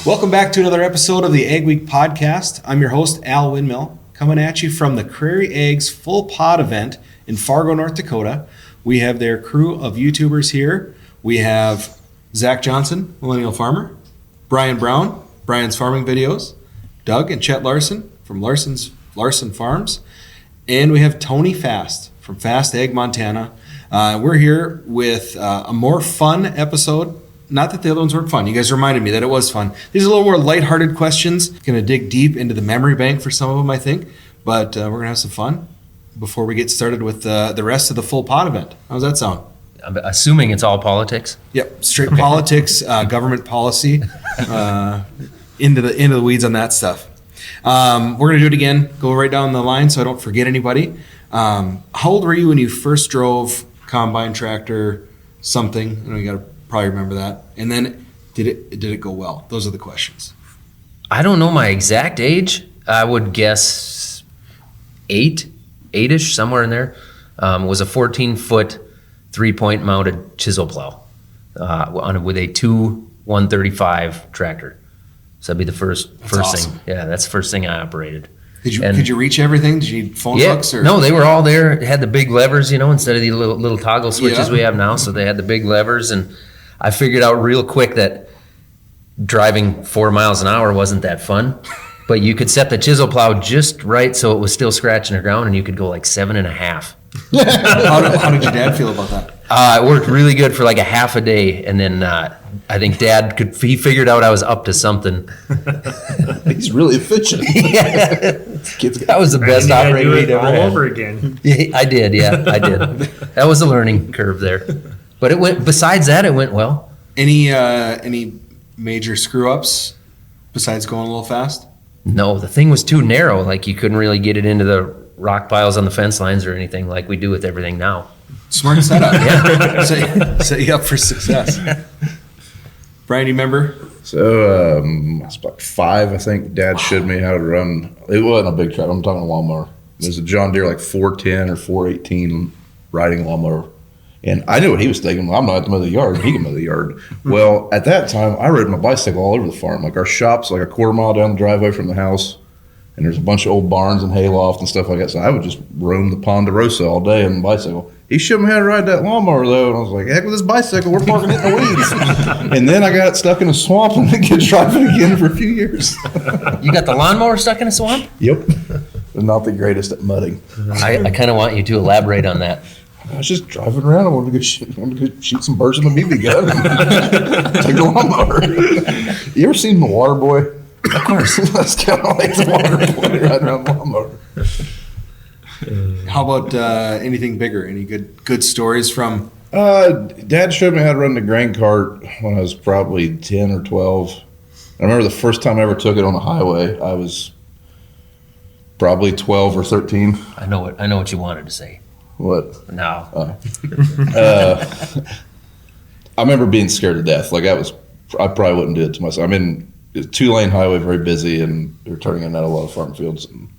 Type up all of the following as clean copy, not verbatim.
Welcome back to another episode of the Ag Week Podcast. I'm your host, Al Windmill, coming at you from the Crary Ag's Full Pod event in Fargo, North Dakota. We have their crew of YouTubers here. We have Zach Johnson, Millennial Farmer, Brian Brown, Brian's Farming Videos, Doug and Chet Larson from Larson Farms, and we have Tony Fast from Fast Ag Montana. We're here with a more fun episode. Not that the other ones weren't fun. You guys reminded me that it was fun. These are a little more lighthearted questions. Going to dig deep into the memory bank for some of them, I think. But we're going to have some fun before we get started with the rest of the Full Pod event. How's that sound? I'm assuming it's all politics. Yep, straight politics, government policy, into the weeds on that stuff. We're going to do it again. Go right down the line so I don't forget anybody. How old were you when you first drove combine, tractor, something? I know you got to probably remember that. And then did it go well? Those are the questions. I don't know my exact age. I would guess eight-ish, somewhere in there. It was a 14-foot, 3-point mounted chisel plow with a 135 tractor. So that'd be the first awesome. thing. Yeah, that's the first thing I operated. Could you reach everything? Did you need phone hooks? Or? No, they were all there. They had the big levers, instead of the little toggle switches we have now. So they had the big levers, and I figured out real quick that driving 4 miles an hour wasn't that fun. But you could set the chisel plow just right so it was still scratching the ground, and you could go like 7.5. How did your dad feel about that? It worked really good for like a half a day, and then I think Dad he figured out I was up to something. He's really efficient. Yeah. That was the best operator he'd ever had. All over again. Yeah, I did. That was a learning curve there, but it went. Besides that, it went well. Any major screw ups besides going a little fast? No, the thing was too narrow. Like you couldn't really get it into the rock piles on the fence lines or anything like we do with everything now. Smart setup. Yeah. Set you up for success. Brian, you remember? So I was about 5, I think. Dad showed me how to run. It wasn't a big tractor. I'm talking a lawnmower. It was a John Deere like 410 or 418 riding lawnmower. And I knew what he was thinking. I'm not at the middle of the yard. He can mow the yard. Well, at that time, I rode my bicycle all over the farm. Like our shop's like a quarter mile down the driveway from the house. And there's a bunch of old barns and hayloft and stuff like that. So I would just roam the Ponderosa all day on the bicycle. He showed me how to ride that lawnmower, though. And I was like, heck with this bicycle. We're parking it in the weeds. And then I got stuck in a swamp and didn't get driving again for a few years. You got the lawnmower stuck in a swamp? Yep. Not the greatest at mudding. I kind of want you to elaborate on that. I was just driving around. I wanted to go shoot some birds with a BB gun. Take the lawnmower. You ever seen The Water Boy? Of course. That's kind of like The Water Boy riding around the lawnmower. How about anything bigger? Any good stories from? Dad showed me how to run the grain cart when I was probably 10 or 12. I remember the first time I ever took it on the highway. I was probably 12 or 13. I know what you wanted to say. What? No. I remember being scared to death. Like I probably wouldn't do it to myself. I mean, it's a 2-lane highway, very busy, and they're turning in at a lot of farm fields. And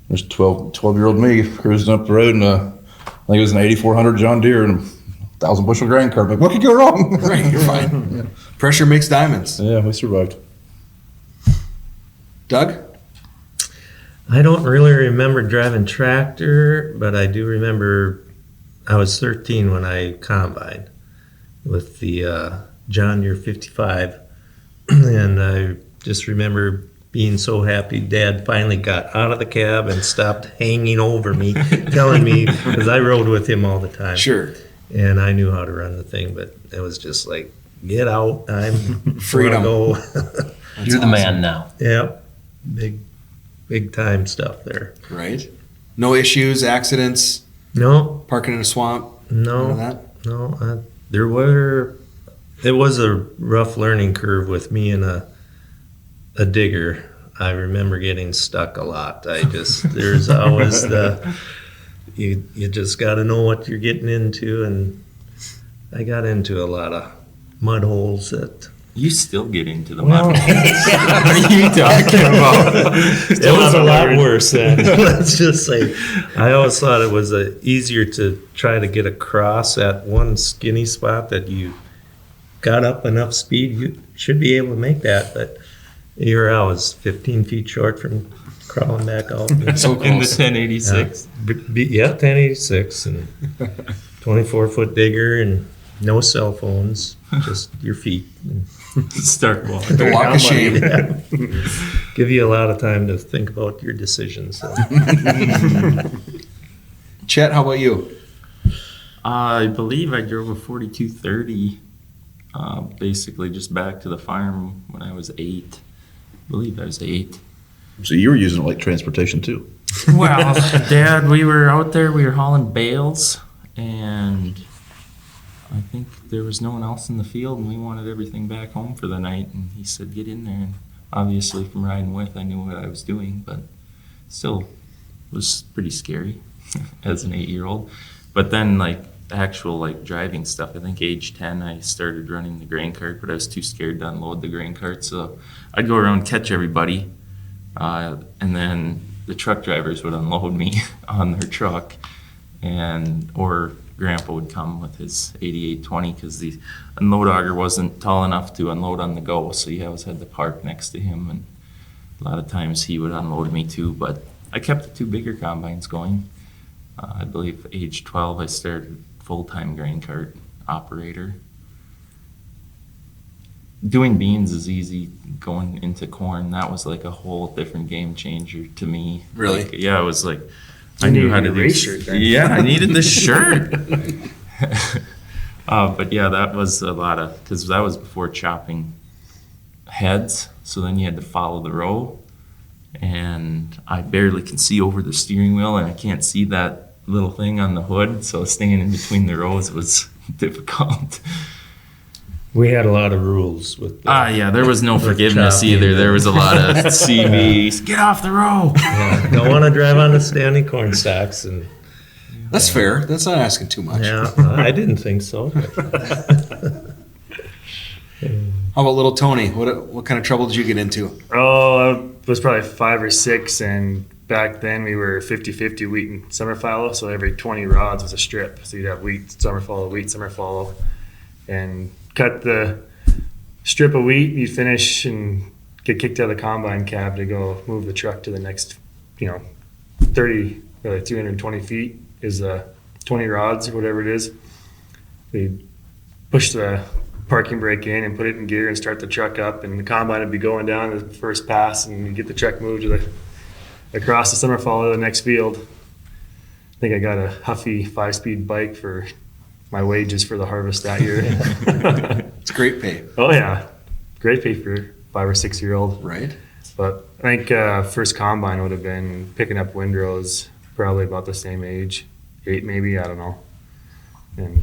there's 12-year-old me cruising up the road, and I think it was an 8400 John Deere and a 1,000 bushel grain cart. Like, what could go wrong? Right, you're fine. Yeah. Pressure makes diamonds. Yeah, we survived. Doug? I don't really remember driving tractor, but I do remember I was 13 when I combined with the John Deere 55. And I just remember being so happy Dad finally got out of the cab and stopped hanging over me, telling me, because I rode with him all the time. Sure. And I knew how to run the thing, but it was just like, get out. I'm freedom. Go. You're the man now. Yep. Big time stuff there. Right. No issues, accidents? No. Parking in a swamp? No. None of that? No. It was a rough learning curve with me and a digger. I remember getting stuck a lot. There's always you just got to know what you're getting into, and I got into a lot of mud holes that. You still get into the mud holes. What are you talking about? It was a lot worse then. Let's just say, I always thought it was easier to try to get across at one skinny spot that you got up enough speed, you should be able to make that. But I was 15 feet short from crawling back out. So In the close. 1086. Yeah, 1086 and 24-foot digger and no cell phones, just your feet. Start walking. The walk of shame. Yeah. Give you a lot of time to think about your decisions. So. Chet, how about you? I believe I drove a 4230, basically just back to the farm when I was 8. I believe I was 8. So you were using it like transportation too. Well, Dad, we were out there, we were hauling bales, and I think there was no one else in the field, and we wanted everything back home for the night, and he said, get in there. And obviously from riding with, I knew what I was doing, but still was pretty scary as an 8-year-old. But then, like, actual, like, driving stuff, I think age 10, I started running the grain cart, but I was too scared to unload the grain cart, so I'd go around, catch everybody, and then the truck drivers would unload me on their truck, or Grandpa would come with his 8820 because the unload auger wasn't tall enough to unload on the go, so you always had to park next to him, and a lot of times he would unload me too. But I kept the 2 bigger combines going. I believe age 12 I started full-time grain cart operator. Doing beans is easy. Going into corn, that was like a whole different game changer to me. Really? Like, yeah, it was like You I knew needed how to your do. race shirt then. Yeah, I needed the shirt. But yeah, that was a lot of, because that was before chopping heads. So then you had to follow the row, and I barely can see over the steering wheel, and I can't see that little thing on the hood. So staying in between the rows was difficult. We had a lot of rules with Yeah, there was no with forgiveness chopping. either. There was a lot of CVs. Get off the row. Yeah, don't want to drive on the standing corn stacks. And That's fair. That's not asking too much. yeah, I didn't think so. How about little Tony? What kind of trouble did you get into? Oh, I was probably 5 or 6, and back then we were 50-50 wheat and summer fallow, so every 20 rods was a strip. So you'd have wheat, summer fallow, and cut the strip of wheat, you'd finish and get kicked out of the combine cab to go move the truck to the next, 320 feet is 20 rods or whatever it is. We'd push the parking brake in and put it in gear and start the truck up, and the combine would be going down the first pass, and you get the truck moved to across the summer fallow to the next field. I think I got a Huffy 5-speed bike for my wages for the harvest that year. It's great pay, Oh yeah, great pay for 5 or 6 year old. right? But I think first combine would have been picking up windrows, probably about the same age, 8 maybe, I don't know. And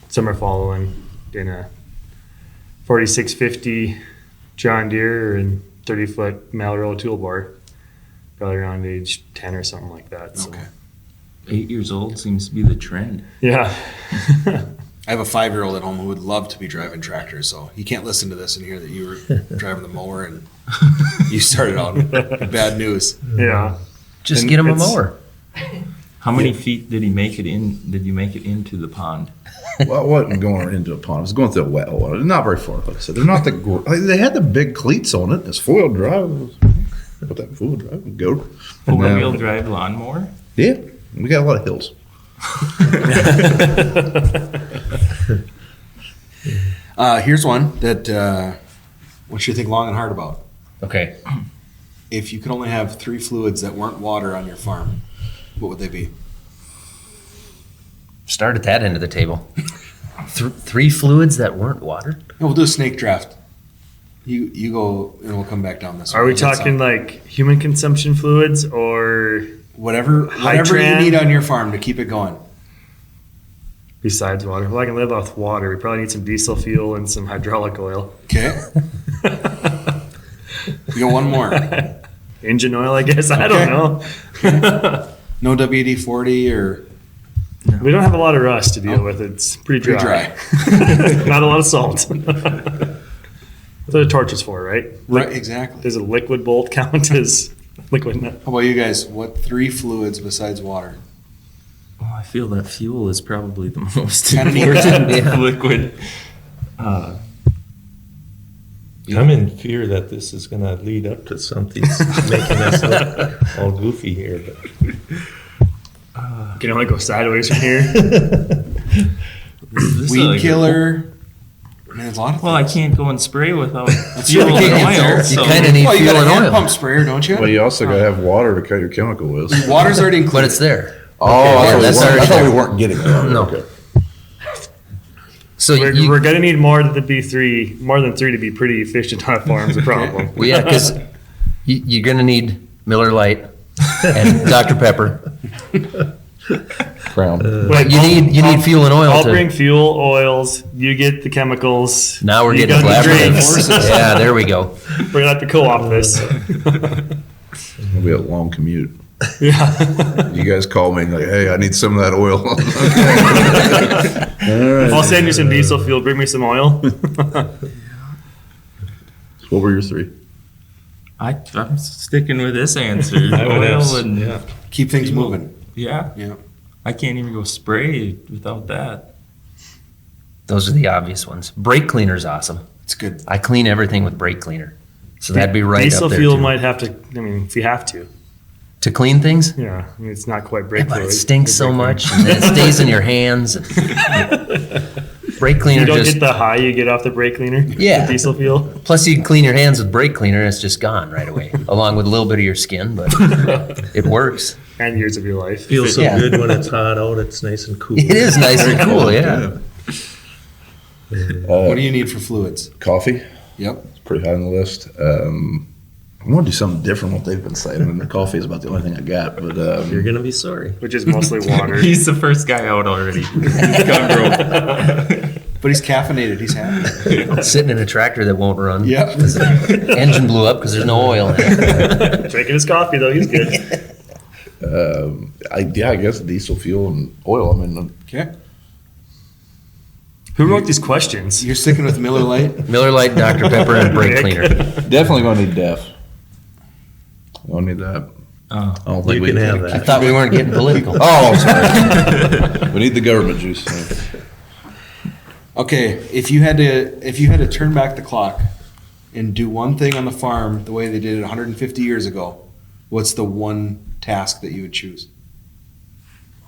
summer following in a 4650 John Deere and 30-foot Malraux toolbar, probably around age 10 or something like that. So. Okay. 8 years old seems to be the trend. Yeah. I have a 5-year-old at home who would love to be driving tractors, so he can't listen to this and hear that you were driving the mower and you started out in bad news. Yeah. Just And get him a it's- mower. How many feet did he make it in? Did you make it into the pond? Well, it wasn't going into a pond. It was going through a wet hole. Not very far, like I said. They're not they had the big cleats on it. It's 4-wheel drive. Put that 4-wheel drive and go. And, 4-wheel drive lawnmower? Yeah, we got a lot of hills. Here's one that I want you to think long and hard about. Okay. If you could only have 3 fluids that weren't water on your farm, what would they be? Start at that end of the table. 3 fluids that weren't water? No, we'll do a snake draft. You go, and we'll come back down this way. Are we We'll get talking some. like human consumption fluids or whatever you Hydran? need on your farm to keep it going? besides water? Well, I can live off water. We probably need some diesel fuel and some hydraulic oil. Okay. We got one more. Engine oil, I guess. I don't know. No WD-40 or We don't have a lot of rust to deal with. It's pretty dry. Not a lot of salt. That's what a torch is for, right? right, exactly. Does a liquid bolt count as liquid? How about you guys? What 3 fluids besides water? Well, I feel that fuel is probably the most Kinda neat. important Yeah. liquid. I'm in fear that this is going to lead up to something making us look all goofy here. But. You can only go sideways from here. Weed killer. Man, there's a lot of Well, I things. can't go and spray without That's fuel true. and oil. You So kind of need Well, you fuel got a and hand oil. pump sprayer, don't you? Well, you also got to have water to cut your chemical with. Water's already included. But it's there. Oh, yeah, that's I already thought we there. weren't getting that. No. Okay. So We're going to need more than three to be pretty efficient on a farm. Is a problem. well, yeah, because you're going to need Miller Lite and Dr. Pepper. Crown. But you need fuel and oil. I'll to, bring fuel, oils. You get the chemicals. Now we're you getting got the collaborative. drinks. Yeah, there we go. We're going to have to co-op this. It'll be a long commute. Yeah. You guys call me and like, hey, I need some of that oil. Okay. All right. I'll send you some diesel fuel. Bring me some oil. What were your three? I'm sticking with this answer. I would Oil have, and yeah. Keep things moving. yeah, Yeah. I can't even go spray without that. Those are the obvious ones. Brake cleaner's awesome. It's good. I clean everything with brake cleaner. So that'd be right Diesel up there fuel too. might have to. I mean, if you have to. To clean things? Yeah. I mean, it's not quite Yeah, brake but fluid. it stinks It's so brake much and then it stays in your hands. And brake cleaner You don't just get the high you get off the brake cleaner. Yeah. The diesel fuel. plus you can clean your hands with brake cleaner and it's just gone right away, along with a little bit of your skin, but it works. And years of your life. Feels so Yeah. good when it's hot out. It's nice and cool. It is nice and cool, yeah. What do you need for fluids? Coffee. Yep. It's pretty high on the list. I want to do something different than what they've been saying, and the coffee is about the only thing I got. But You're going to be sorry. Which is mostly water. He's the first guy out already. He's gone broke. But he's caffeinated. He's happy. Sitting in a tractor that won't run. Yep. Engine blew up because there's no oil in it. Drinking his coffee, though. He's good. I guess diesel fuel and oil. I mean, Okay. Who wrote these questions? You're sticking with Miller Lite? Miller Lite, Dr. Pepper, and brake Rick. cleaner. definitely going to need DEF. Going to need that. Oh. I don't think You we can have I that. thought we weren't getting political. Oh, sorry. We need the government juice. Okay, if you had to turn back the clock and do one thing on the farm the way they did it 150 years ago, what's the one task that you would choose?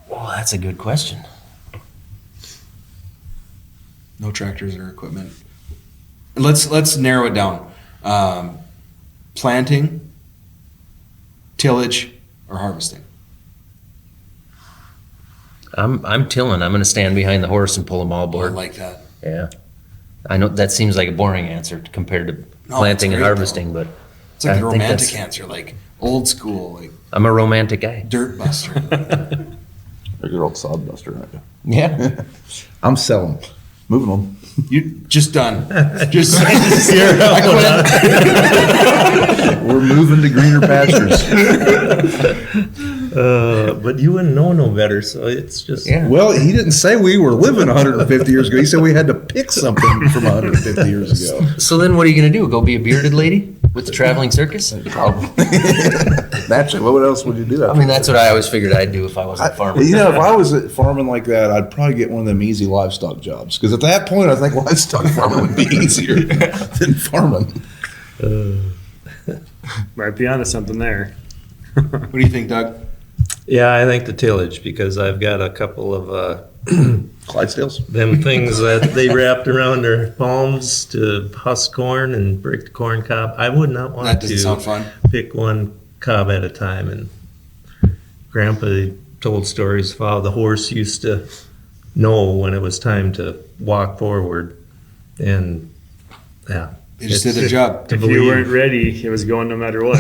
Well, that's a good question. No tractors or equipment. And let's narrow it down. Planting, tillage, or harvesting. I'm tilling. I'm going to stand behind the horse and pull them all I aboard. like that. Yeah. I know that seems like a boring answer compared to No, planting it's and great, harvesting, but It's like I the think romantic that's- answer, like old school, like I'm a romantic guy. dirt buster. Regular old sod buster, aren't you? Yeah. I'm selling. Moving on. You just done. Just We're moving to greener pastures. But you wouldn't know no better, so it's just. Yeah. Well, he didn't say we were living 150 years ago. He said we had to pick something from 150 years ago. So then what are you going to do? Go be a bearded lady with the traveling circus? Probably. Naturally, what else would you do? I mean, that's what I always figured I'd do if I was a farmer. You know, if I was farming like that, I'd probably get one of them easy livestock jobs. Because at that point, I think livestock farming would be easier than farming. Might be onto something there. What do you think, Doug? Yeah, I think the tillage, because I've got a couple of Clydesdales? them things that they wrapped around their palms to husk corn and break the corn cob. I would not want That doesn't to sound fun. pick one cob at a time. And Grandpa told stories of how the horse used to know when it was time to walk forward. And yeah. They just did their job. To If you believe. weren't ready, it was going no matter what.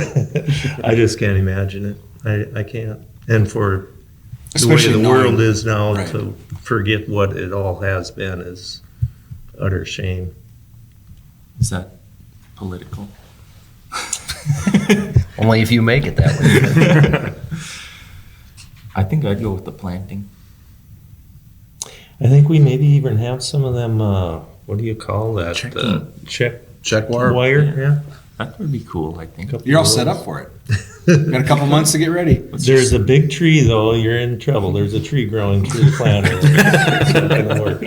I just can't imagine it. I can't. And for Especially the way the knowing- world is now, Right. to forget what it all has been is utter shame. Is that political? Only if you make it that way. I think I'd go with the planting. I think we maybe even have some of them. What do you call that? Checking. Check wire? Wire. Yeah. That would be cool, I think. You're all set up for it. Got a couple months to get ready. There's a big tree though. You're in trouble. There's a tree growing through the planter. It's not gonna work.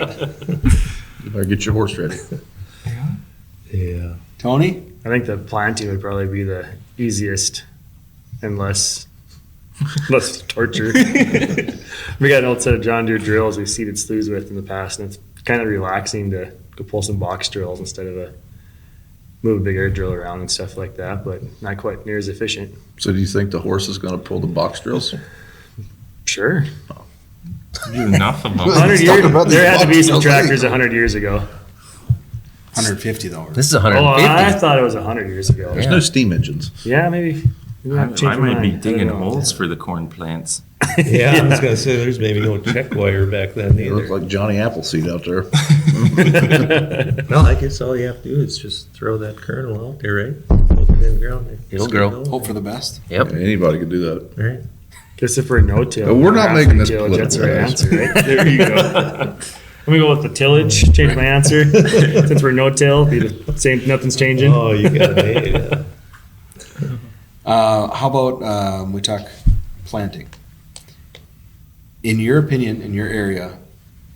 You better get your horse ready. Yeah. Tony? I think the planting would probably be the easiest and less torture. We got an old set of John Deere drills we seeded sloughs with in the past, and it's kind of relaxing to go pull some box drills instead of move a big air drill around and stuff like that, but not quite near as efficient. So do you think the horse is going to pull the box drills? Sure. Enough of them. 100 years, there had to be some tractors 100 years ago. 150 though. This is Oh, 150. I thought it was 100 years ago. There's no steam engines. Yeah, maybe. I might be digging holes for the corn plants. Yeah, I was going to say there's maybe no check wire back then It looks either. like Johnny Appleseed out there. Well, I guess all you have to do is just throw that kernel out there, right? Put it in the ground. There. It'll Just grow. get going. Hope for the best. Yep. Anybody could do that. Right. Guess if we're no-till. But we're not making this That's the right political, answer, right? There you go. Let me go with the tillage. Change my answer. Since we're no-till, be the same. Nothing's changing. Oh, you got it. How about we talk planting? In your opinion, in your area,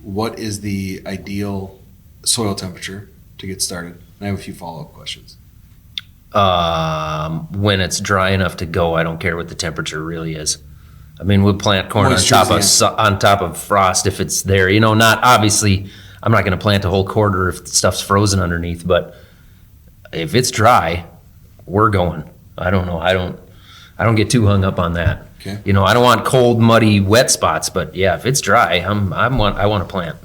what is the ideal soil temperature to get started? And I have a few follow-up questions. When it's dry enough to go, I don't care what the temperature really is. I mean, we'll plant corn Moisture's on top of frost if it's there. You know, not obviously. I'm not going to plant a whole quarter if the stuff's frozen underneath. But if it's dry, we're going. I don't know. I don't get too hung up on that. Okay. You know, I don't want cold, muddy, wet spots. But yeah, if it's dry, I want to plant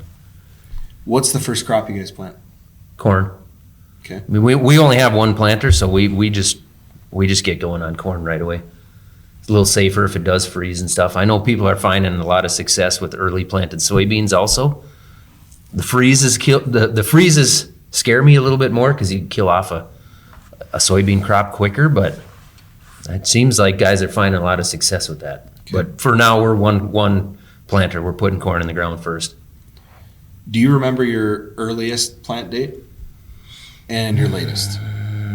What's the first crop you guys plant? corn. Okay. I mean, we only have one planter, so we just get going on corn right away. It's a little safer if it does freeze and stuff. I know people are finding a lot of success with early planted soybeans also. The freezes scare me a little bit more because you kill off a soybean crop quicker, but it seems like guys are finding a lot of success with that. Okay. But for now, we're one planter. We're putting corn in the ground first. Do you remember your earliest plant date and your latest?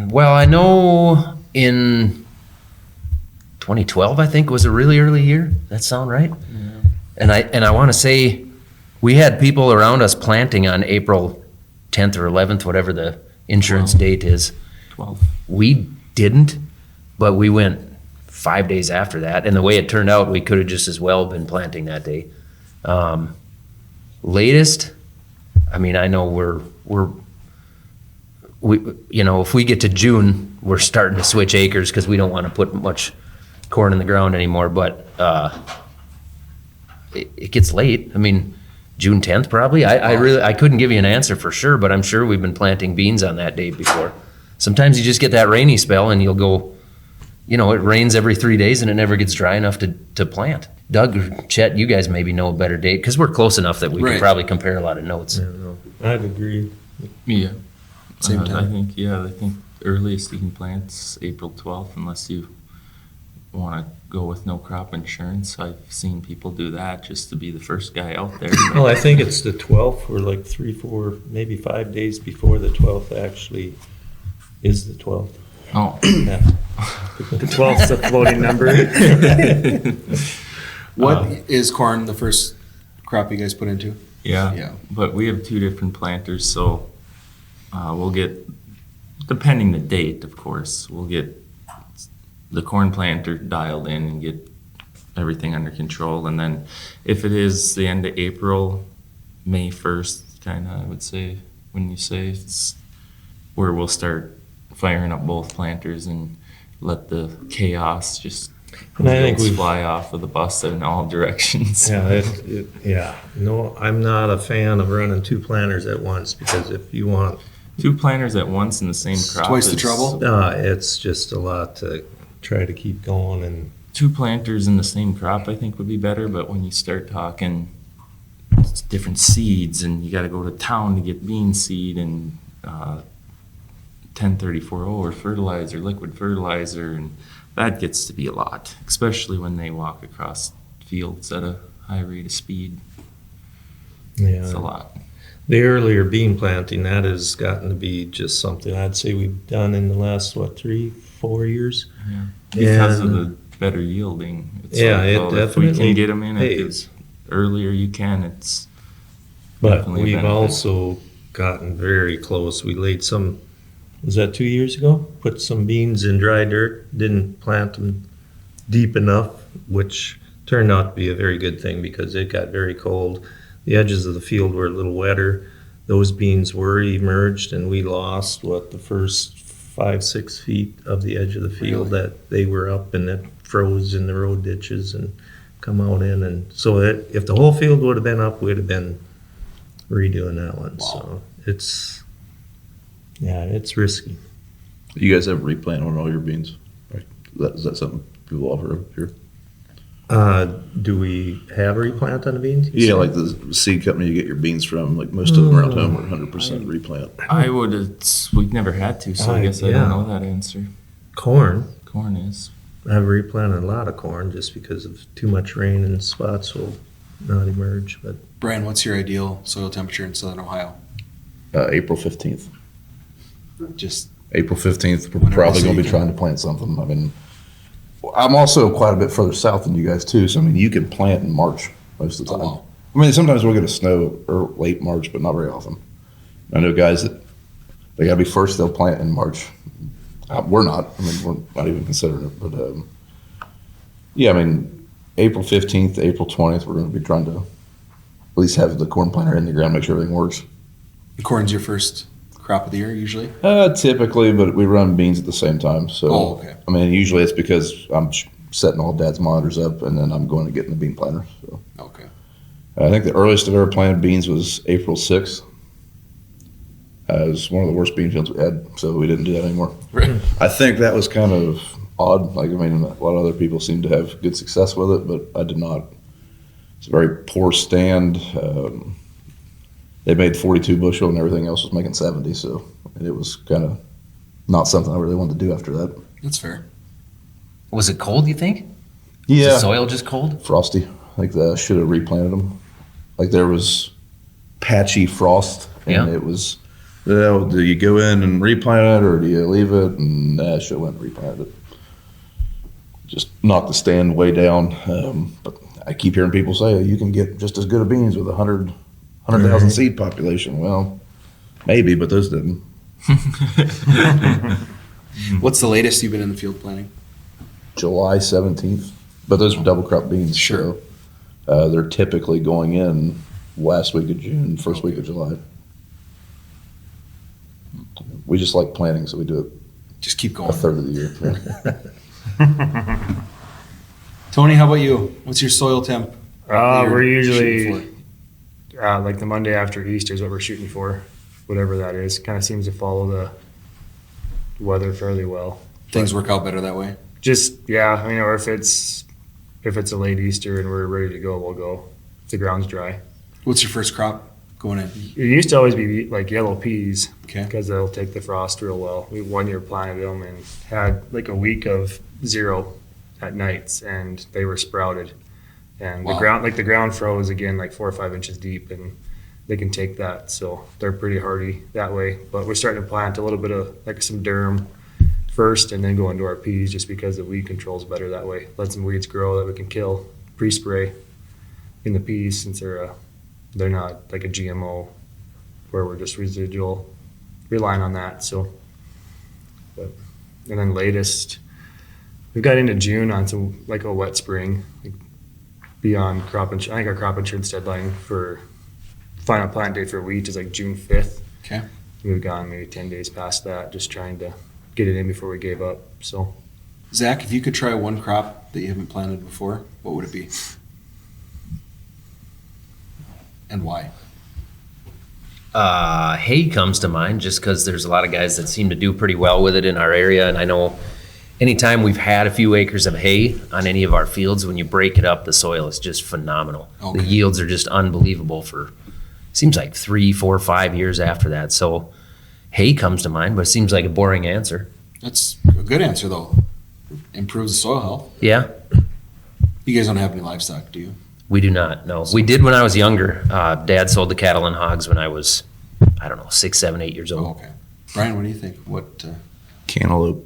Well, I know in 2012, I think, was a really early year. That sound right? Yeah. And I want to say we had people around us planting on April 10th or 11th, whatever the insurance date is. 12. We didn't, but we went 5 days after that. And the way it turned out, we could have just as well been planting that day. Latest, I mean, I know we you know, if we get to June, we're starting to switch acres because we don't want to put much corn in the ground anymore. But it gets late. I mean, June 10th probably. I couldn't give you an answer for sure, but I'm sure we've been planting beans on that date before. Sometimes you just get that rainy spell and you'll go, you know, it rains every 3 days and it never gets dry enough to plant. Doug or Chet, you guys maybe know a better date because we're close enough that we Right. can probably compare a lot of notes. I don't know. I'd agree. Yeah. Same time. I think earliest you can plant is April 12th unless you want to go with no crop insurance. I've seen people do that just to be the first guy out there. Well, I think it's the 12th. We're like 3, 4, maybe 5 days before the 12th actually is the 12th. Oh, Yeah. The 12th's a floating number. What is corn the first crop you guys put into? yeah. Yeah. But we have two different planters, so we'll get, depending the date, of course, we'll get the corn planter dialed in and get everything under control. And then if it is the end of April, May 1st, kind of, I would say, when you say it's where we'll start firing up both planters and let the chaos just And I think wheels we've- fly off of the bus in all directions. Yeah, no, I'm not a fan of running 2 planters at once because if you want, Two planters at once in the same crop. Twice the is- trouble? it's just a lot to try to keep going and Two planters in the same crop, I think, would be better. But when you start talking different seeds, and you got to go to town to get bean seed and 1034 or fertilizer, liquid fertilizer, and that gets to be a lot, especially when they walk across fields at a high rate of speed. It's a yeah. lot. The earlier bean planting, that has gotten to be just something I'd say we've done in the last, 3, 4 years. Because of And- the better yielding. It's Yeah, like, it well, if we definitely can get them in pays. the earlier you can, it's But definitely a we've benefit. also gotten very close. We laid some was that 2 years ago? Put some beans in dry dirt, didn't plant them deep enough, which turned out to be a very good thing because it got very cold. The edges of the field were a little wetter. Those beans were emerged, and we lost, the first 5-6 feet of the edge of the field that they were up, and it froze in the road ditches and come out in. And so if the whole field would have been up, we'd have been redoing that one. Wow. So it's risky. You guys have replant on all your beans? Right? Is that something people offer up here? Do we have a replant on the beans? Yeah, like the seed company you get your beans from, like most of them around home are 100% replant. I would. We've never had to, so I guess I don't know that answer. Corn. Corn is. I've replanted a lot of corn just because of too much rain and spots will not emerge. But Brian, what's your ideal soil temperature in Southern Ohio? April 15th. Just April 15th, we're Whenever probably the going to seed be trying to plant something. I mean, I'm also quite a bit further south than you guys too, so I mean, you can plant in March most of the time. wow. I mean, sometimes we'll get a snow or late March, but not very often. I know guys that they got to be first; they'll plant in March. We're not. I mean, we're not even considering it. But yeah, I mean, April 15th, April 20th, we're going to be trying to at least have the corn planter in the ground, make sure everything works. corn's your first crop of the year usually? Typically, but we run beans at the same time. So, okay. I mean, usually it's because I'm setting all Dad's monitors up, and then I'm going to get in the bean planter. So, Okay. I think the earliest I've ever planted beans was April 6th. It was one of the worst bean fields we had, so we didn't do that anymore. Right. I think that was kind of odd. Like, I mean, a lot of other people seem to have good success with it, but I did not. It's a very poor stand. They made 42 bushel, and everything else was making 70. So it was kind of not something I really wanted to do after that. That's fair. Was it cold, you think? Was Yeah, the soil just cold? frosty. I think I should have replanted them. Like, there was patchy frost, and Yeah. it was, do you go in and replant it, or do you leave it? And I should have went and replanted it. Just knocked the stand way down. But I keep hearing people say, you can get just as good of beans with 100,000 seed population. Well, maybe, but those didn't. What's the latest you've been in the field planting? July 17th. But those are double crop beans. Sure. So, they're typically going in last week of June, first week of July. We just like planting, so we do it Just keep a going. third of the year. Yeah. Tony, how about you? What's your soil temp? We're You're usually shooting like the Monday after Easter is what we're shooting for, whatever that is. Kind of seems to follow the weather fairly well. Things work out better that way. Just I mean, or if it's a late Easter and we're ready to go, we'll go. If the ground's dry. What's your first crop going in? It used to always be like yellow peas Okay. because they'll take the frost real well. We 1 year planted them and had like a week of 0 at nights, and they were sprouted. And Wow. the ground froze again like 4 or 5 inches deep, and they can take that. So they're pretty hardy that way. But we're starting to plant a little bit of like some durum first, and then go into our peas just because the weed control's better that way. Let some weeds grow that we can kill pre-spray in the peas, since they're not like a GMO where we're just relying on that. So, and then latest, we got into June on some like a wet spring, like beyond crop insurance. I think our crop insurance deadline for final plant date for wheat is like June 5th. Okay. We've gone maybe 10 days past that, just trying to get it in before we gave up. So Zach, if you could try one crop that you haven't planted before, what would it be? And why? Hay comes to mind just because there's a lot of guys that seem to do pretty well with it in our area. And I know anytime we've had a few acres of hay on any of our fields, when you break it up, the soil is just phenomenal. Okay. The yields are just unbelievable for, seems like 3, 4, 5 years after that. So hay comes to mind, but it seems like a boring answer. That's a good answer, though. Improves the soil health. Yeah, You guys don't have any livestock, do you? we do not. No, we did when I was younger. Dad sold the cattle and hogs when I was, 6, 7, 8 years Oh, old. okay. Brian, what do you think? What Cantaloupe.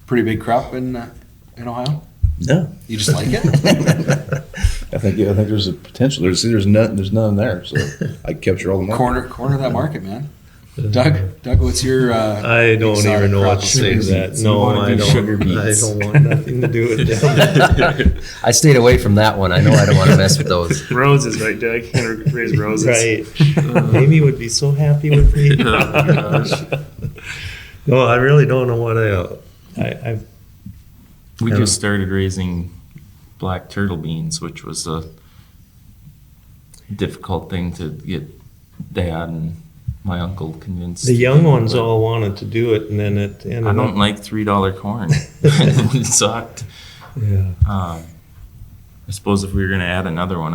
pretty big crop in Ohio? No. You just like it? I think there's a potential. There's none there, so I capture all the market. corner that market, man. Doug, what's your? I don't exotic even know crop what to of say to sugar that. beets? No, wanna I do don't. sugar I beets. don't want nothing to do with them. I stayed away from that one. I know I don't want to mess with those. Roses, right, Doug? You're gonna raise roses. Right. Amy would be so happy with me. No, I really don't know what I've. We Yeah. just started raising black turtle beans, which was a difficult thing to get Dad and my uncle convinced. The to young do, ones but all wanted to do it, and then it ended I don't up. like $3 corn. It sucked. Yeah. I suppose if we were going to add another one,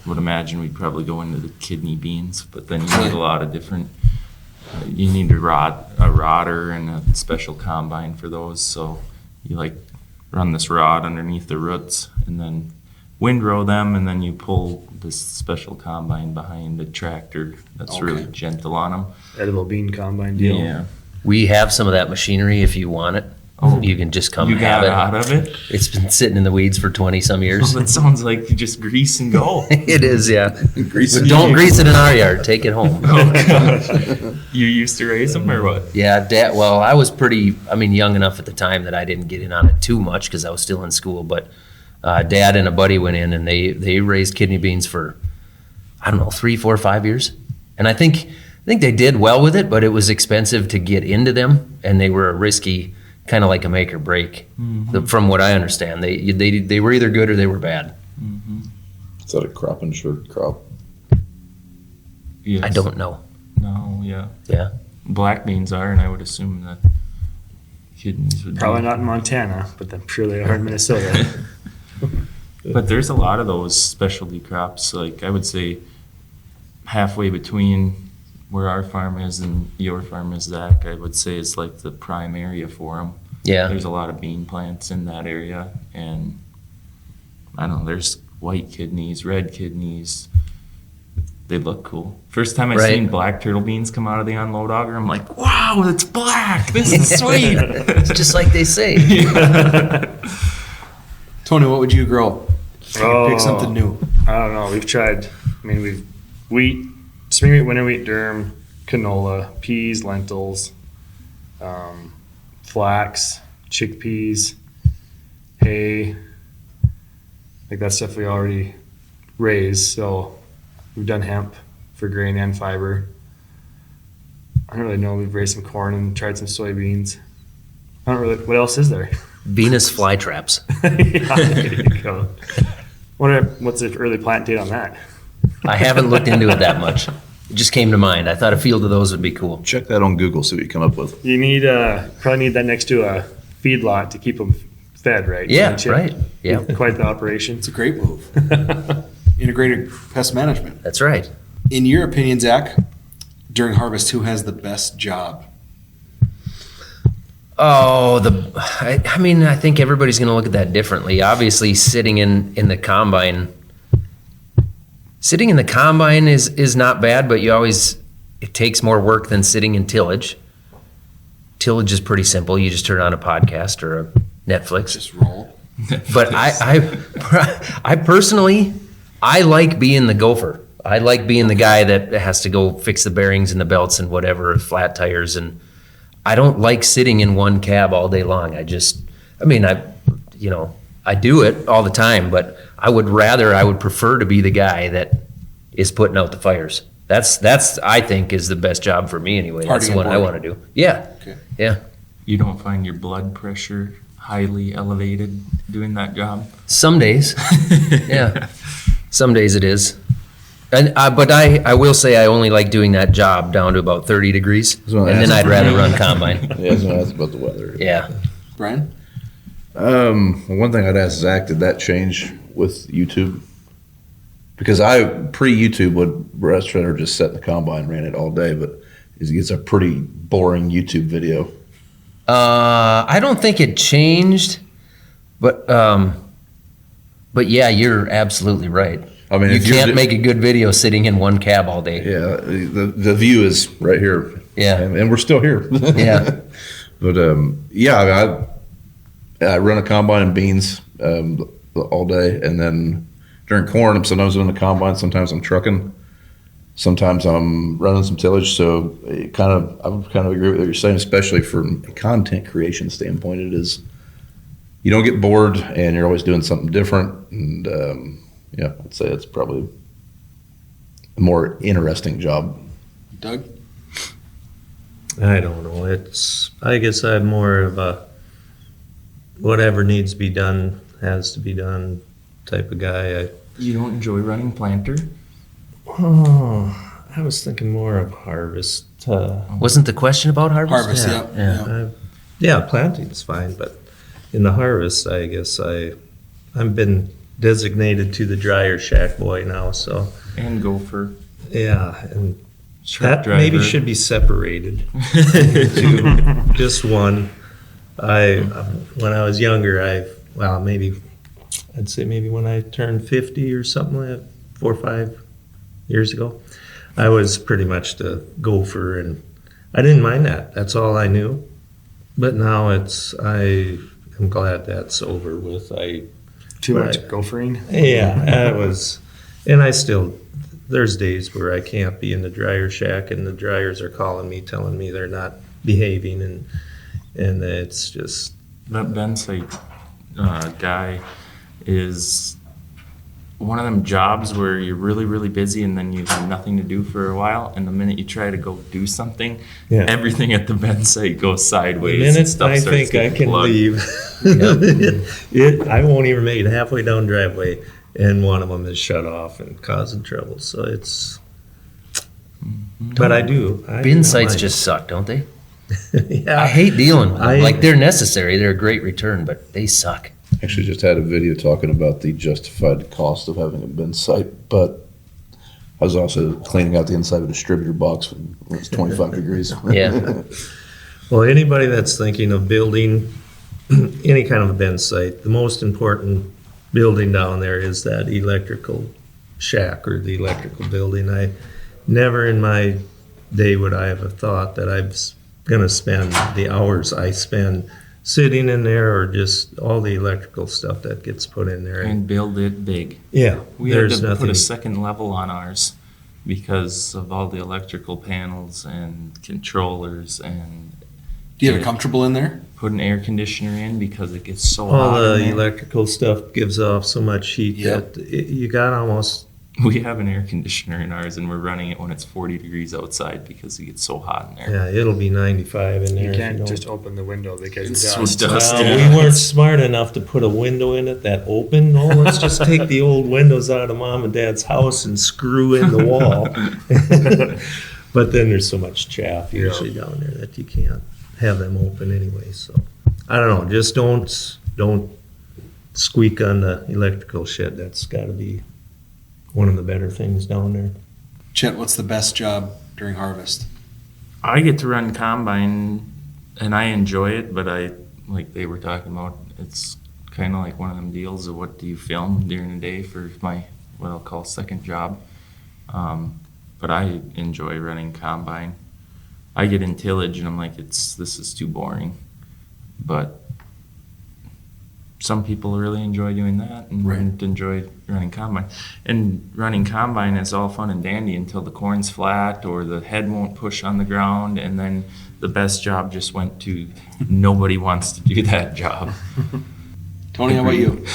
would imagine we'd probably go into the kidney beans, but then you need a lot of different. You need a rodder and a special combine for those. So you run this rod underneath the roots and then windrow them, and then you pull this special combine behind a tractor that's really gentle on them. Edible bean combine deal. Yeah. We have some of that machinery if you want it. Oh, You can just come you have got it. out of it? It's been sitting in the weeds for 20 some years. That sounds like you just grease and go. It is, yeah. Grease But it. don't grease it in our yard. Take it home. Oh, gosh. You used to raise them or what? Yeah, Dad. Well, I was young enough at the time that I didn't get in on it too much because I was still in school. But Dad and a buddy went in and they raised kidney beans for, I don't know, 3, 4, 5 years. And I think they did well with it, but it was expensive to get into them, and they were a risky, kind of like a make or break. From what I understand, they were either good or they were bad. Is that a crop insured crop? Yes. I don't know. No, yeah. Yeah. Black beans are, and I would assume that kidneys would Probably be. not in Montana, but I'm sure they are in Minnesota. But there's a lot of those specialty crops. Like I would say halfway between where our farm is and your farm is, Zach, I would say is like the prime area for them. Yeah. There's a lot of bean plants in that area, and I don't know, there's white kidneys, red kidneys. They look cool. First time I Right. seen black turtle beans come out of the unload auger, I'm like, wow, it's black. This is sweet. It's just like they say. Tony, what would you grow? Pick something new. I don't know. We've tried. I mean, we've wheat, spring wheat, winter wheat, durum, canola, peas, lentils, flax, chickpeas, hay. Like that stuff we already raise. So we've done hemp for grain and fiber. I don't really know. We've raised some corn and tried some soybeans. I don't really. What else is there? Venus flytraps. Yeah, there you go. What's the early plant date on that? I haven't looked into it that much. It just came to mind. I thought a field of those would be cool. Check that on Google, see what you come up with. You need probably need that next to a feedlot to keep them fed, right? Yeah, Don't you? right. Yeah, Quite the operation. It's a great move. Integrated pest management. that's right. In your opinion, Zach, during harvest, who has the best job? Oh, I mean, I think everybody's going to look at that differently. Obviously, sitting in the combine is not bad, but it takes more work than sitting in tillage. Tillage is pretty simple. You just turn on a podcast or a Netflix. Just roll. But I personally, I like being the gopher. I like being the guy that has to go fix the bearings and the belts and whatever, flat tires, and I don't like sitting in one cab all day long. I do it all the time, but I would prefer to be the guy that is putting out the fires. That's I think is the best job for me anyway. That's Partying what I board. want to do. Yeah. Okay. Yeah. You don't find your blood pressure highly elevated doing that job? Some days. Yeah. Some days it is. But I will say I only like doing that job down to about 30 degrees, So and then I'd rather run combine. Yeah, so that's about the weather. Yeah. Brian? One thing I'd ask Zach, did that change with YouTube? Because pre-YouTube would rather just set in the combine and ran it all day, but it's a pretty boring YouTube video. I don't think it changed, but yeah, you're absolutely right. I mean, You if you're can't make a good video sitting in one cab all day. Yeah, the view is right here. Yeah. and we're still here. Yeah. But I run a combine and beans all day, and then during corn, sometimes I'm in the combine, sometimes I'm trucking. Sometimes I'm running some tillage, so I kind of agree with what you're saying, especially from a content creation standpoint. It is, you don't get bored, and you're always doing something different. And I'd say it's probably a more interesting job. Doug? I don't know. I guess I'm more of a whatever needs to be done has to be done type of guy. You don't enjoy running planter? I was thinking more of harvest. Wasn't the question about harvest? Harvest, Yeah. Planting is fine, but in the harvest, I guess I've been designated to the dryer shack boy now. So And gopher. yeah, and Truck that maybe driver. should be separated into just one. When I was younger, I'd say maybe when I turned 50 or something like that, 4 or 5 years ago, I was pretty much the gopher, and I didn't mind that. That's all I knew. But now I'm glad that's over with. Too much Right. gophering. Yeah, that was, and there's days where I can't be in the dryer shack and the dryers are calling me, telling me they're not behaving, and it's just, That Bensite guy is one of them jobs where you're really, really busy and then you have nothing to do for a while. And the minute you try to go do something, Yeah. everything at the Bensite goes sideways. the and minute stuff I starts think I getting can plugged. leave, I won't even make it halfway down the driveway, and one of them is shut off and causing trouble. So it's, but I do. Bin sites just suck, don't they? yeah. I hate dealing with them. I- Like, they're necessary. They're a great return, but they suck. Actually, just had a video talking about the justified cost of having a bin site, but I was also cleaning out the inside of a distributor box when it's 25 degrees. Yeah. Well, anybody that's thinking of building any kind of a bin site, the most important building down there is that electrical shack or the electrical building. I never in my day would I have thought that I'm going to spend the hours I spend sitting in there, or just all the electrical stuff that gets put in there. And build it big. Yeah, We had there's to nothing. put a second level on ours because of all the electrical panels and controllers, and Do you have it comfortable in there? put an air conditioner in because it gets so All hot. the in there. electrical stuff gives off so much heat Yep. that you got almost. We have an air conditioner in ours, and we're running it when it's 40 degrees outside because it gets so hot in there. Yeah, it'll be 95 in there. You if can't don't- just open the window because It's it's so dust. dust. Well, Yeah. we weren't smart enough to put a window in it that opened. No, let's just take the old windows out of mom and dad's house and screw in the wall. But then there's so much chaff usually down there that you can't have them open anyway. So I don't know. Just don't squeak on the electrical shed. That's got to be one of the better things down there. Chet, what's the best job during harvest? I get to run combine, and I enjoy it, but like they were talking about, it's kind of like one of them deals of what do you film during the day for my, what I'll call second job. But I enjoy running combine. I get in tillage and I'm like, this is too boring. But some people really enjoy doing that and Right. enjoy running combine. And running combine is all fun and dandy until the corn's flat or the head won't push on the ground, and then the best job just went to nobody wants to do that job. Tony, how about you?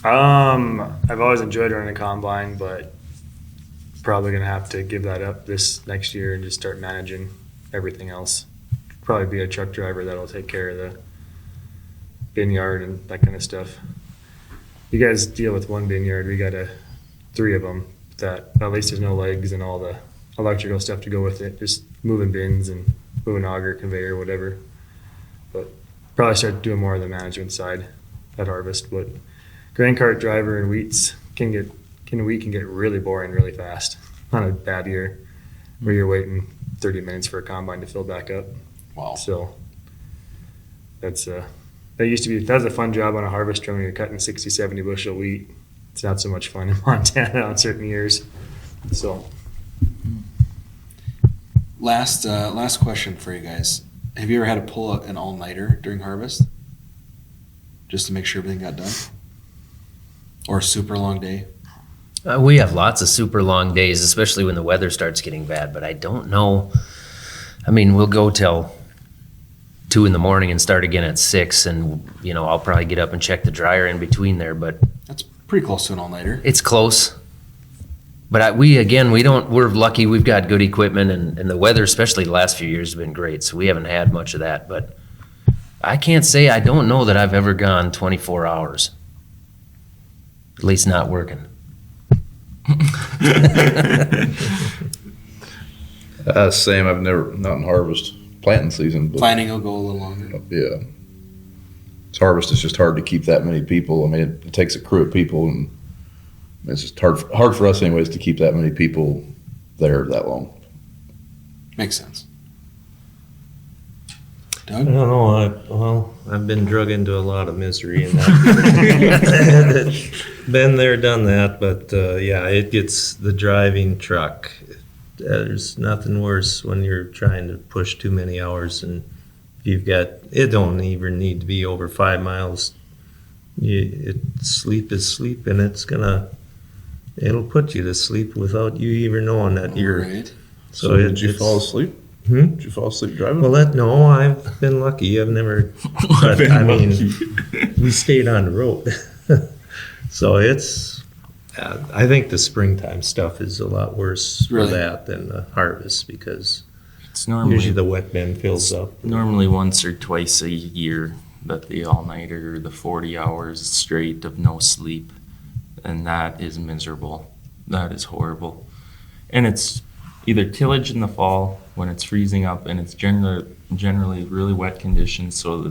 I've always enjoyed running a combine, but probably gonna have to give that up this next year and just start managing everything else. Probably be a truck driver that'll take care of the bin yard and that kind of stuff. You guys deal with one bin yard. We got 3 of them that at least there's no legs and all the electrical stuff to go with it. Just moving bins and moving auger, conveyor, whatever. But probably start doing more of the management side at harvest. But grain cart driver and wheats can get really boring really fast on a bad year where you're waiting 30 minutes for a combine to fill back up. Wow. So that was a fun job on a harvester when you're cutting 60, 70 bushel wheat. It's not so much fun in Montana on certain years. So Last question for you guys. Have you ever had to pull an all-nighter during harvest? Just to make sure everything got done? Or a super long day? We have lots of super long days, especially when the weather starts getting bad, but I don't know. I mean, we'll go till 2 a.m. and start again at 6, and I'll probably get up and check the dryer in between there, but That's pretty close to an all-nighter. it's close. But we're lucky we've got good equipment, and the weather, especially the last few years, has been great, so we haven't had much of that, but I can't say, I don't know that I've ever gone 24 hours. At least not working. Same. I've never, not in harvest, planting season, but Planning will go a little longer. yeah. It's harvest. It's just hard to keep that many people. I mean, it takes a crew of people, and it's just hard for us anyways to keep that many people there that long. Makes sense. I Doug? don't know. I've been drug into a lot of misery in that. Been there, done that. But yeah, it gets the driving truck. There's nothing worse when you're trying to push too many hours, and you've got, it don't even need to be over 5 miles. Sleep is sleep, and it'll put you to sleep without you even knowing that you're. Right. So did you fall asleep? Did you fall asleep driving? Well, no, I've been lucky. I've never. But I mean, we stayed on the road, so it's. I think the springtime stuff is a lot worse Really? for that than the harvest, because It's normally usually the wet bin fills up. normally once or twice a year that the all-nighter, the 40 hours straight of no sleep, and that is miserable. That is horrible. And it's either tillage in the fall when it's freezing up, and it's generally really wet conditions, so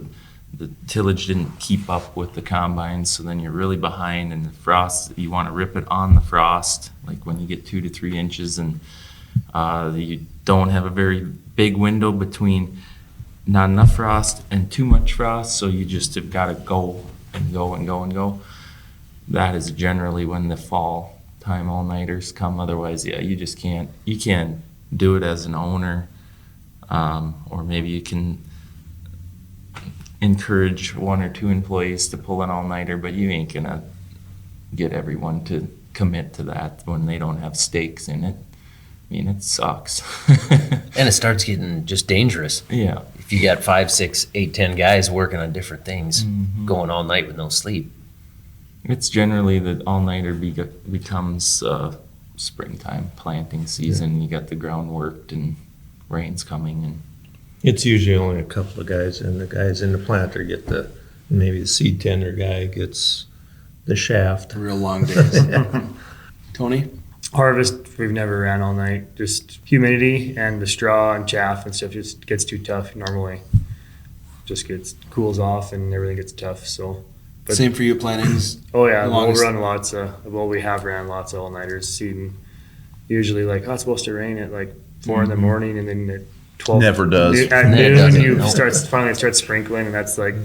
the tillage didn't keep up with the combines, so then you're really behind, and the frost, you want to rip it on the frost, like when you get 2 to 3 inches, and you don't have a very big window between not enough frost and too much frost, so you just have got to go and go and go and go. That is generally when the fall time all-nighters come. Otherwise, yeah, you just can't do it as an owner, or maybe you can encourage 1 or 2 employees to pull an all-nighter, but you ain't gonna get everyone to commit to that when they don't have stakes in it. I mean, it sucks. And it starts getting just dangerous. Yeah. If you got 5, 6, 8, 10 guys working on different things, going all night with no sleep. It's generally the all-nighter becomes springtime planting season. You got the ground worked and rain's coming, and It's usually only a couple of guys, and the guys in the planter get maybe the seed tender guy gets the shaft. Real long days. Tony? Harvest, we've never ran all night. Just humidity and the straw and chaff and stuff just gets too tough normally. Just cools off and everything gets tough. So, but, Same for you, plantings? oh yeah, The we'll longest- run we have ran lots of all nighters. Seeding usually like, it's supposed to rain at like 4 in the morning, and then at 12. Never does. At No, it noon, doesn't. you No. finally start sprinkling, and that's like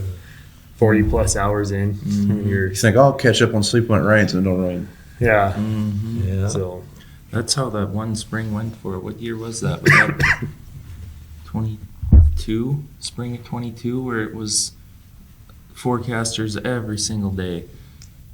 40 plus hours in. And you're, You think, I'll catch up on sleep when it rains, and it don't rain. yeah. Yeah. So that's how that one spring went for. What year was that? Was that 22? Spring of 22, where it was forecasters every single day.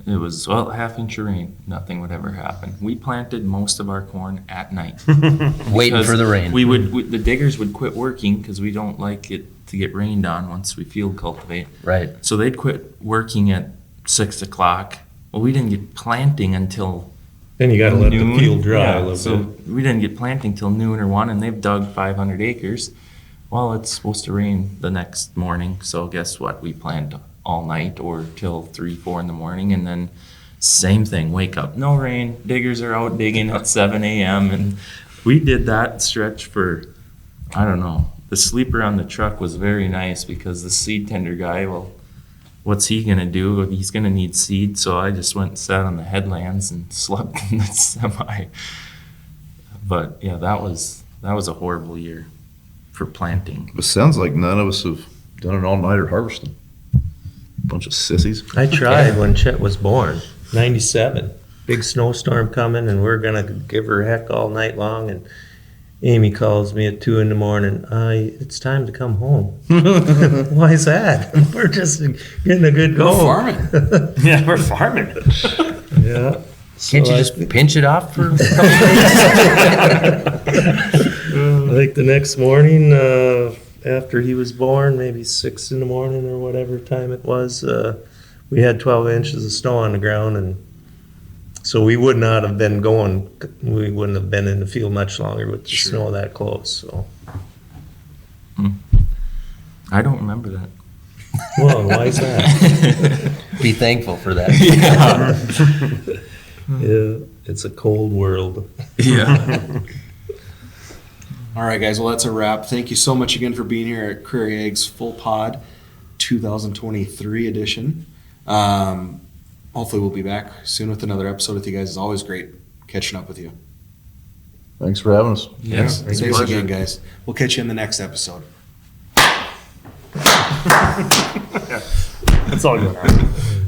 It was, half inch of rain. Nothing would ever happen. We planted most of our corn at night. Waiting for the rain. The diggers would quit working because we don't like it to get rained on once we field cultivate. Right. So they'd quit working at 6 o'clock. Well, we didn't get planting until Then you got to let the noon. field dry Yeah, a little so bit. we didn't get planting till noon or 1, and they've dug 500 acres. Well, it's supposed to rain the next morning, so guess what? We planned all night or till 3, 4 in the morning, and then same thing, wake up, no rain, diggers are out digging at 7 a.m. And we did that stretch for, I don't know, the sleeper on the truck was very nice because the seed tender guy, well, what's he gonna do? He's gonna need seed, so I just went and sat on the headlands and slept in the semi. But yeah, that was a horrible year for planting. It sounds like none of us have done an all-nighter harvesting. Bunch of sissies. I tried when Chet was born, 97. Big snowstorm coming, and we're going to give her heck all night long. And Amy calls me at 2 in the morning. It's time to come home. Why is that? We're just getting a good Go go. farming. yeah, we're farming. Yeah. Can't you So just pinch it off for a couple I think the next morning, after he was born, maybe 6 in the morning or whatever time it was, we had 12 inches of snow on the ground, and so we would not have been going. We wouldn't have been in the field much longer with the snow that close. So, I don't remember that. well, why is that? Be thankful for that. Yeah, it's a cold world. Yeah. All right, guys. Well, that's a wrap. Thank you so much again for being here at Crary Eggs Full Pod 2023 edition. Hopefully, we'll be back soon with another episode with you guys. It's always great catching up with you. Thanks for having us. Yes. thanks. Thanks again, guys. We'll catch you in the next episode. That's all going on.